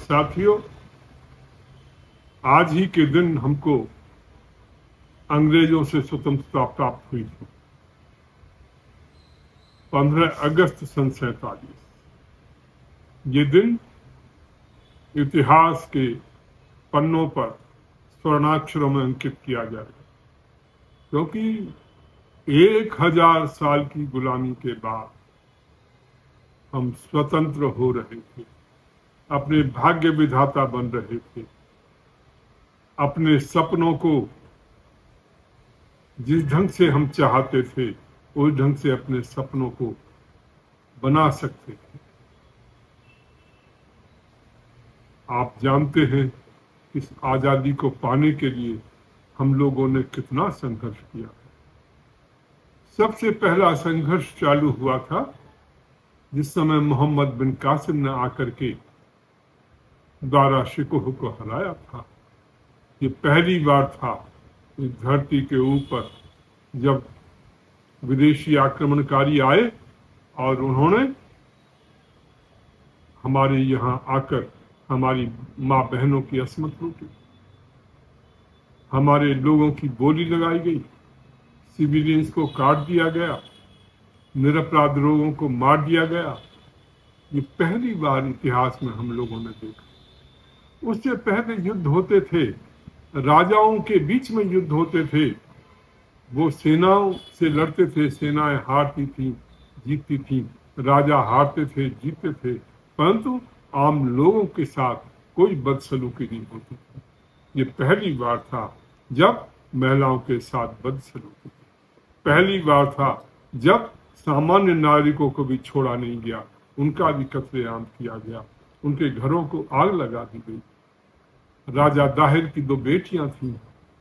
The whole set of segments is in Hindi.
साथियों, आज ही के दिन हमको अंग्रेजों से स्वतंत्रता प्राप्त हुई थी। 15 अगस्त सन 47। ये दिन इतिहास के पन्नों पर स्वर्णाक्षरों में अंकित किया जाएगा, क्योंकि 1000 साल की गुलामी के बाद हम स्वतंत्र हो रहे थे, अपने भाग्य विधाता बन रहे थे, अपने सपनों को जिस ढंग से हम चाहते थे उस ढंग से अपने सपनों को बना सकते थे। आप जानते हैं इस आजादी को पाने के लिए हम लोगों ने कितना संघर्ष किया है। सबसे पहला संघर्ष चालू हुआ था जिस समय मोहम्मद बिन कासिम ने आकर के दारा शिकोह को हराया था। ये पहली बार था इस धरती के ऊपर जब विदेशी आक्रमणकारी आए और उन्होंने हमारे यहाँ आकर हमारी माँ बहनों की असमत लूटी, हमारे लोगों की बोली लगाई गई, सिविलियंस को काट दिया गया, निरपराध लोगों को मार दिया गया। ये पहली बार इतिहास में हम लोगों ने देखा। उससे पहले युद्ध होते थे, राजाओं के बीच में युद्ध होते थे, वो सेनाओं से लड़ते थे, सेनाएं हारती थी, जीतती थी, राजा हारते थे, जीतते थे, परंतु आम लोगों के साथ कोई बदसलूकी नहीं होती थी। ये पहली बार था जब महिलाओं के साथ बदसलूकी, पहली बार था जब सामान्य नागरिकों को भी छोड़ा नहीं गया, उनका भी कत्लेआम किया गया, उनके घरों को आग लगा दी गई। राजा दाहिर की 2 बेटियां थीं,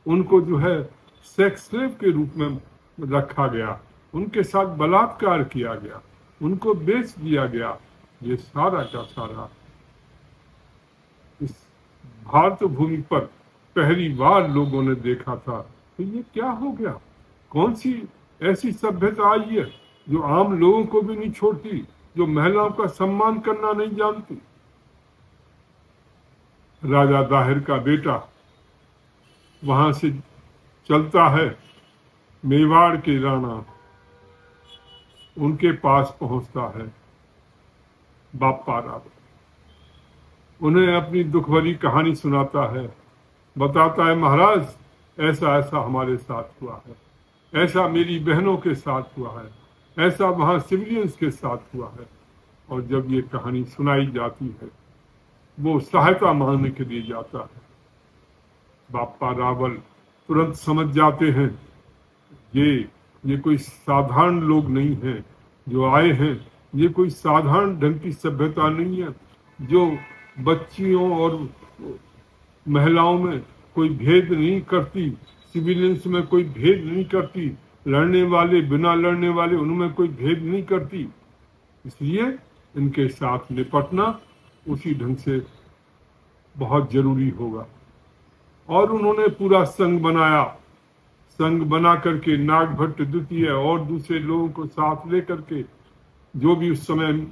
उनको जो है सेक्स स्लेव के रूप में रखा गया, उनके साथ बलात्कार किया गया, उनको बेच दिया गया। ये सारा का सारा इस भारत भूमि पर पहली बार लोगों ने देखा था। तो ये क्या हो गया? कौन सी ऐसी सभ्यता आई है जो आम लोगों को भी नहीं छोड़ती, जो महिलाओं का सम्मान करना नहीं जानती? राजा दाहिर का बेटा वहां से चलता है, मेवाड़ के राणा उनके पास पहुंचता है, बाप्पा रावल उन्हें अपनी दुख भरी कहानी सुनाता है, बताता है महाराज ऐसा ऐसा हमारे साथ हुआ है, ऐसा मेरी बहनों के साथ हुआ है, ऐसा वहां सिविलियंस के साथ हुआ है। और जब ये कहानी सुनाई जाती है, वो सहायता मांगने के लिए जाता है। बाप्पा रावल तुरंत समझ जाते हैं ये कोई साधारण लोग नहीं हैं जो आए हैं, ये कोई साधारण ढंग की सभ्यता नहीं है जो बच्चियों और महिलाओं में कोई भेद नहीं करती, सिविलियंस में कोई भेद नहीं करती, लड़ने वाले बिना लड़ने वाले उनमें कोई भेद नहीं करती। इसलिए इनके साथ निपटना उसी ढंग से बहुत जरूरी होगा। और उन्होंने पूरा संघ बनाया, संघ बना करके नागभट्ट द्वितीय और दूसरे लोगों को साथ लेकर के, जो भी उस समय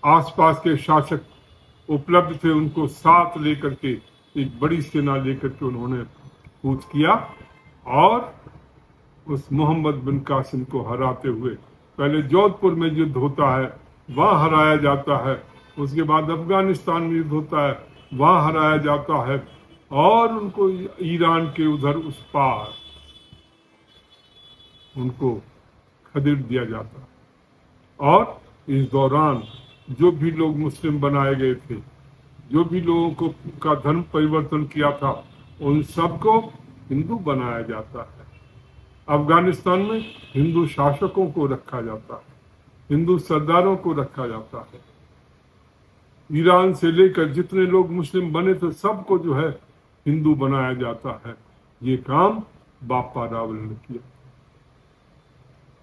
आसपास के शासक उपलब्ध थे उनको साथ लेकर के एक बड़ी सेना लेकर के उन्होंने कूच किया और उस मोहम्मद बिन कासिम को हराते हुए, पहले जोधपुर में युद्ध होता है, वहां हराया जाता है, उसके बाद अफगानिस्तान में युद्ध होता है, वहां हराया जाता है, और उनको ईरान के उधर उस पार उनको खदेड़ दिया जाता है। और इस दौरान जो भी लोग मुस्लिम बनाए गए थे, जो भी लोगों को का धर्म परिवर्तन किया था, उन सबको हिंदू बनाया जाता है। अफगानिस्तान में हिंदू शासकों को रखा जाता है, हिंदू सरदारों को रखा जाता है। ईरान से लेकर जितने लोग मुस्लिम बने थे सबको जो है हिंदू बनाया जाता है। ये काम बाप्पा रावल ने किया।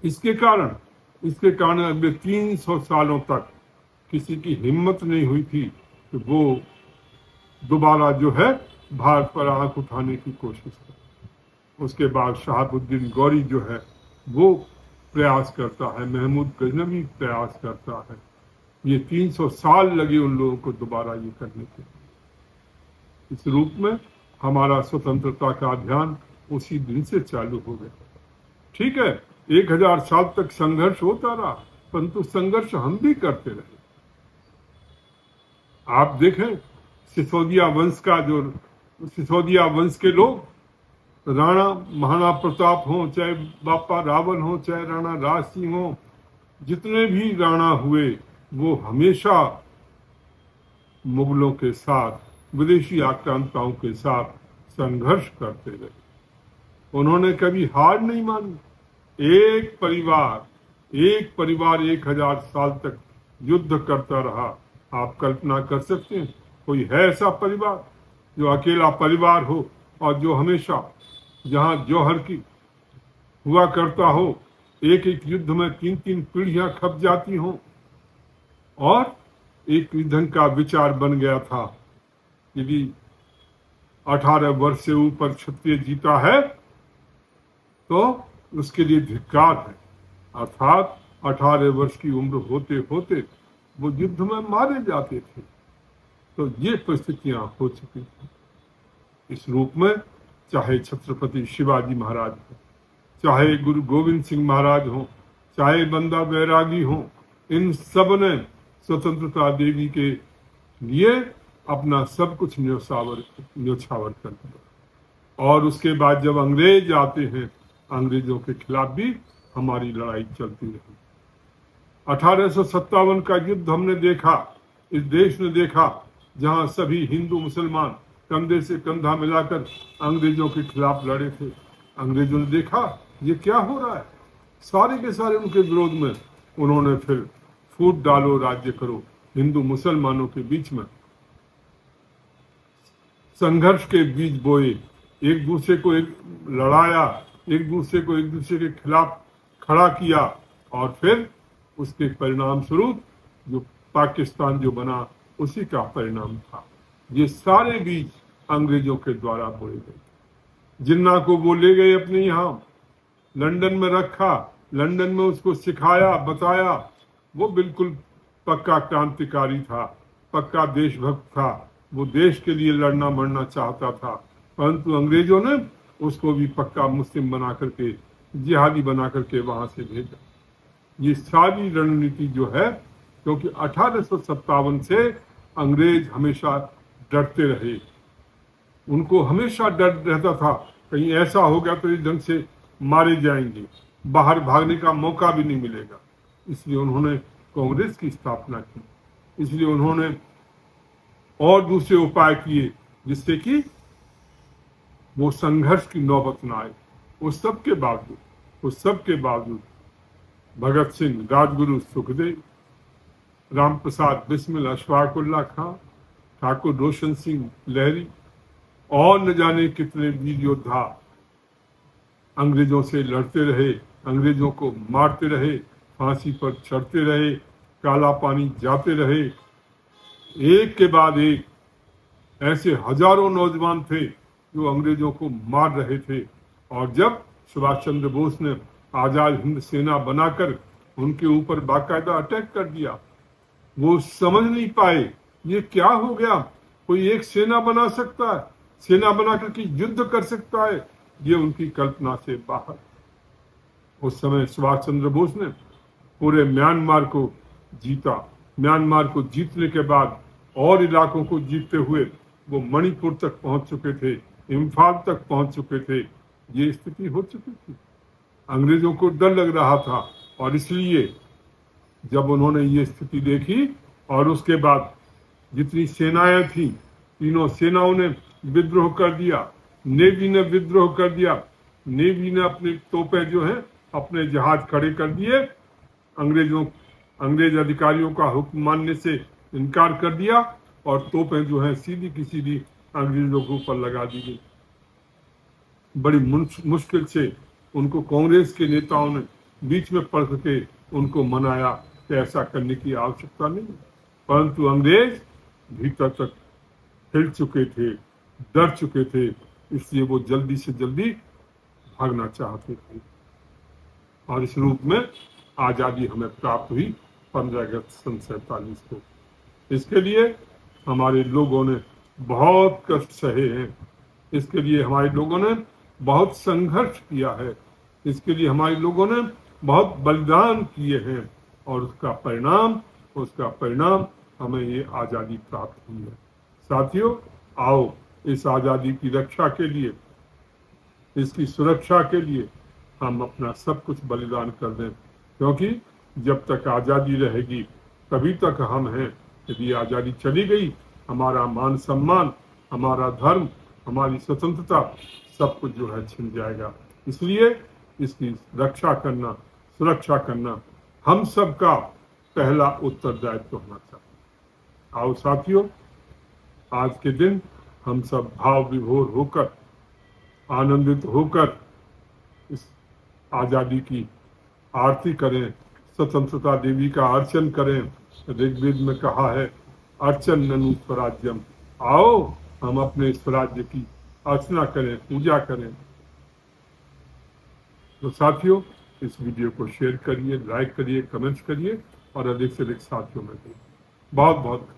इसके कारण अगले 300 सालों तक किसी की हिम्मत नहीं हुई थी कि वो दोबारा जो है भारत पर आंख उठाने की कोशिश करे। उसके बाद शहाबुद्दीन गौरी जो है वो प्रयास करता है, महमूद गजनवी प्रयास करता है, ये 300 साल लगे उन लोगों को दोबारा ये करने के। इस रूप में हमारा स्वतंत्रता का अभियान उसी दिन से चालू हो गया। ठीक है, 1000 साल तक संघर्ष होता रहा, परंतु संघर्ष हम भी करते रहे। आप देखें, सिसोदिया वंश के लोग, राणा महाराणा प्रताप हो, चाहे बापा रावल हो, चाहे राणा राज सिंह हो, जितने भी राणा हुए वो हमेशा मुगलों के साथ, विदेशी आक्रांताओं के साथ संघर्ष करते रहे। उन्होंने कभी हार नहीं मानी। एक परिवार 1000 साल तक युद्ध करता रहा। आप कल्पना कर सकते हैं, कोई है ऐसा परिवार जो अकेला परिवार हो और जो हमेशा जहां जौहर की हुआ करता हो, एक एक युद्ध में 3-3 पीढ़ियां खप जाती हों, और एक ईंधन का विचार बन गया था, यदि 18 वर्ष से ऊपर क्षत्रिय जीता है तो उसके लिए धिक्कार है। अर्थात 18 वर्ष की उम्र होते होते वो युद्ध में मारे जाते थे। तो ये परिस्थितियां हो चुकी थी। इस रूप में चाहे छत्रपति शिवाजी महाराज हो, चाहे गुरु गोविंद सिंह महाराज हो, चाहे बंदा बैरागी हो, इन सब ने स्वतंत्रता देवी के लिए अपना सब कुछ न्योछावर कर दिया। और उसके बाद जब अंग्रेज आते हैं, अंग्रेजों के खिलाफ भी हमारी लड़ाई चलती रही। 1857 का युद्ध हमने देखा, इस देश ने देखा, जहां सभी हिंदू मुसलमान कंधे से कंधा मिलाकर अंग्रेजों के खिलाफ लड़े थे। अंग्रेजों ने देखा ये क्या हो रहा है, सारे के सारे उनके विरोध में उन्होंने फिर फूट डालो राज्य करो, हिंदू मुसलमानों के बीच में संघर्ष के बीज बोए, एक दूसरे को लड़ाया, एक दूसरे के खिलाफ खड़ा किया, और फिर उसके परिणाम स्वरूप जो पाकिस्तान जो बना उसी का परिणाम था। ये सारे बीज अंग्रेजों के द्वारा बोए गए। जिन्ना को वो ले गए अपने यहाँ, लंदन में रखा, लंदन में उसको सिखाया, बताया। वो बिल्कुल पक्का क्रांतिकारी था, पक्का देशभक्त था, वो देश के लिए लड़ना मरना चाहता था, परंतु अंग्रेजों ने उसको भी पक्का मुस्लिम बना करके, जिहादी बना करके वहां से भेजा। ये सारी रणनीति जो है, क्योंकि 1857 से अंग्रेज हमेशा डरते रहे, उनको हमेशा डर रहता था कहीं ऐसा हो गया तो इस ढंग से मारे जाएंगे, बाहर भागने का मौका भी नहीं मिलेगा। इसलिए उन्होंने कांग्रेस की स्थापना की, इसलिए उन्होंने और दूसरे उपाय किए जिससे कि वो संघर्ष की नौबत न आए। उस सब के बावजूद भगत सिंह, राजगुरु सुखदेव, राम प्रसाद बिस्मिल, अशफाकुल्ला खां, ठाकुर रोशन सिंह लहरी और न जाने कितने वीर योद्धा अंग्रेजों से लड़ते रहे, अंग्रेजों को मारते रहे, फांसी पर चढ़ते रहे, काला पानी जाते रहे। एक के बाद एक ऐसे हजारों नौजवान थे जो अंग्रेजों को मार रहे थे। और जब सुभाष चंद्र बोस ने आजाद हिंद सेना बनाकर उनके ऊपर बाकायदा अटैक कर दिया, वो समझ नहीं पाए ये क्या हो गया, कोई एक सेना बना सकता है, सेना बना करके युद्ध कर सकता है, ये उनकी कल्पना से बाहर। उस समय सुभाष चंद्र बोस ने पूरे म्यांमार को जीता। म्यांमार को जीतने के बाद और इलाकों को जीतते हुए वो मणिपुर तक पहुंच चुके थे, इम्फाल तक पहुंच चुके थे। ये स्थिति हो चुकी थी। अंग्रेजों को डर लग रहा था, और इसलिए जब उन्होंने ये स्थिति देखी और उसके बाद जितनी सेनाएं थी, तीनों सेनाओं ने विद्रोह कर दिया, नेवी ने विद्रोह कर दिया। नेवी ने अपनी तोपें जो है अपने जहाज खड़े कर दिए, अंग्रेज अधिकारियों का हुक्म मानने से इनकार कर दिया, और तोपें जो है सीधी की सीधी अंग्रेजों के ऊपर लगा दी गई। बड़ी मुश्किल से उनको कांग्रेस के नेताओं ने बीच में पड़ के उनको मनाया कि ऐसा करने की आवश्यकता नहीं, परंतु अंग्रेज भीतर तक हिल चुके थे, डर चुके थे, इसलिए वो जल्दी से जल्दी भागना चाहते थे। और इस रूप में आजादी हमें प्राप्त हुई 15 अगस्त सन 47 को। इसके लिए हमारे लोगों ने बहुत कष्ट सहे हैं, इसके लिए हमारे लोगों ने बहुत संघर्ष किया है, इसके लिए हमारे लोगों ने बहुत बलिदान किए हैं, और उसका परिणाम हमें ये आज़ादी प्राप्त हुई है। साथियों, आओ इस आज़ादी की रक्षा के लिए, इसकी सुरक्षा के लिए हम अपना सब कुछ बलिदान कर दें, क्योंकि जब तक आज़ादी रहेगी तभी तक हम हैं। यदि आज़ादी चली गई, हमारा मान सम्मान, हमारा धर्म, हमारी स्वतंत्रता सब कुछ जो है छिन जाएगा। इसलिए इसकी रक्षा करना, सुरक्षा करना हम सबका पहला उत्तरदायित्व होना चाहिए। आओ साथियों, आज के दिन हम सब भाव विभोर होकर, आनंदित होकर इस आज़ादी की आरती करें, स्वतंत्रता देवी का अर्चन करें। ऋग्वेद में कहा है, अर्चन ननु स्वराज्यम। आओ हम अपने स्वराज्य की अर्चना करें, पूजा करें। तो साथियों, इस वीडियो को शेयर करिए, लाइक करिए, कमेंट्स करिए और अधिक से अधिक साथियों में दें। बहुत बहुत